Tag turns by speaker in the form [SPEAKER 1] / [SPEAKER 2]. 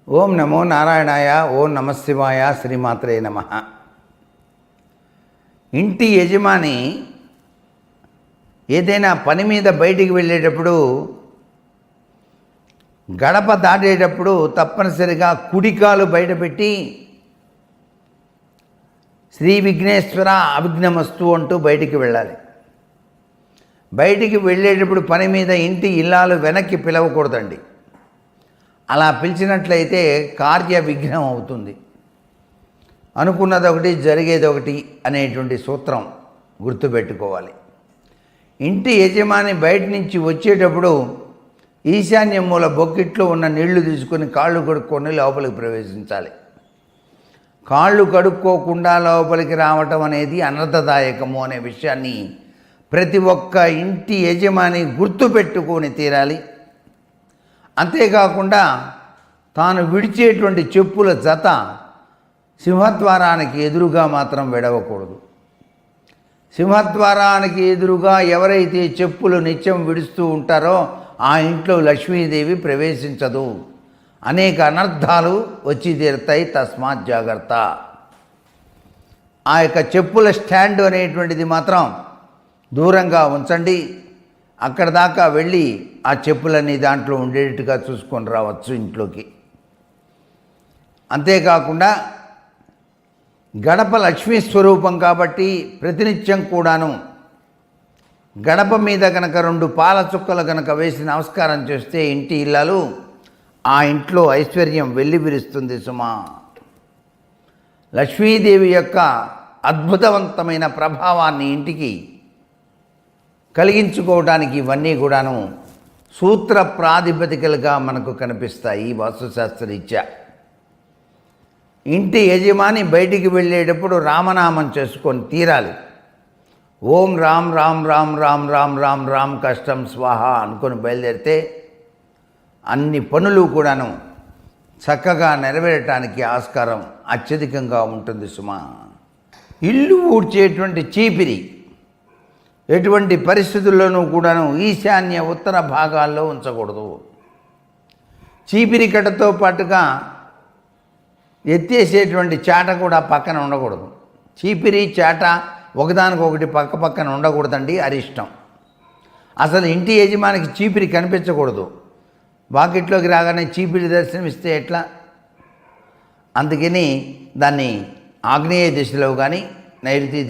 [SPEAKER 1] ఓం నమో నారాయణాయ. ఓం నమశివాయ. శ్రీమాత్రే నమః. ఇంటి యజమాని ఏదైనా పని మీద బయటికి వెళ్ళేటప్పుడు గడప దాటేటప్పుడు తప్పనిసరిగా కుడికాలు బయటపెట్టి శ్రీ విఘ్నేశ్వర అవిఘ్నమస్తు అంటూ బయటికి వెళ్ళాలి. బయటికి వెళ్ళేటప్పుడు పని మీద ఇంటి ఇల్లాలు వెనక్కి పిలవకూడదండి. అలా పిలిచినట్లయితే కార్య విఘ్నం అవుతుంది. అనుకున్నది ఒకటి జరిగేది ఒకటి అనేటువంటి సూత్రం గుర్తుపెట్టుకోవాలి. ఇంటి యజమాని బయట నుంచి వచ్చేటప్పుడు ఈశాన్య మూల బొక్కిట్లో ఉన్న నీళ్లు తీసుకొని కాళ్ళు కడుక్కొని లోపలికి ప్రవేశించాలి. కాళ్ళు కడుక్కోకుండా లోపలికి రావటం అనేది అనర్థదాయకము అనే విషయాన్ని ప్రతి ఒక్క ఇంటి యజమాని గుర్తుపెట్టుకొని తీరాలి. అంతేకాకుండా తాను విడిచేటువంటి చెప్పుల జత సింహద్వారానికి ఎదురుగా మాత్రం విడవకూడదు. సింహద్వారానికి ఎదురుగా ఎవరైతే చెప్పులు నిత్యం విడుస్తూ ఉంటారో ఆ ఇంట్లో లక్ష్మీదేవి ప్రవేశించదు. అనేక అనర్థాలు వచ్చి తీరుతాయి. తస్మాత్ జాగ్రత్త. ఆ యొక్క చెప్పుల స్టాండ్ అనేటువంటిది మాత్రం దూరంగా ఉంచండి. అక్కడ దాకా వెళ్ళి ఆ చెప్పులన్నీ దాంట్లో ఉండేట్టుగా చూసుకొని రావచ్చు ఇంట్లోకి. అంతేకాకుండా గడప లక్ష్మీ స్వరూపం కాబట్టి ప్రతినిత్యం కూడాను గడప మీద కనుక 2 పాల చుక్కలు కనుక వేసి నమస్కారం చేస్తే ఇంటి ఇల్లాలు ఆ ఇంట్లో ఐశ్వర్యం వెల్లివిరుస్తుంది సుమా. లక్ష్మీదేవి యొక్క అద్భుతవంతమైన ప్రభావాన్ని ఇంటికి కలిగించుకోవడానికి ఇవన్నీ కూడాను సూత్ర ప్రాతిపదికలుగా మనకు కనిపిస్తాయి వాస్తుశాస్త్రరీత్యా. ఇంటి యజమాని బయటికి వెళ్ళేటప్పుడు రామనామం చేసుకొని తీరాలి. ఓం రామ్ రామ్ రామ్ రామ్ రామ్ రామ్ రామ్ కష్టం స్వాహ అనుకొని బయలుదేరితే అన్ని పనులు కూడాను చక్కగా నెరవేరటానికి ఆస్కారం అత్యధికంగా ఉంటుంది సుమా. ఇల్లు ఊడ్చేటువంటి చీపిరి ఎటువంటి పరిస్థితుల్లోనూ కూడాను ఈశాన్య ఉత్తర భాగాల్లో ఉంచకూడదు. చీపిరి కట్టతో పాటుగా ఎత్తేసేటువంటి చాట కూడా పక్కన ఉండకూడదు. చీపిరి చాట ఒకదానికొకటి పక్క పక్కన ఉండకూడదండి, అరిష్టం. అసలు ఇంటి యజమానికి చీపిరి కనిపించకూడదు. వాకిట్లోకి రాగానే చీపిరి దర్శనమిస్తే ఎట్లా? అందుకని దాన్ని ఆగ్నేయ దిశలో కానీ నైరుతి దిశ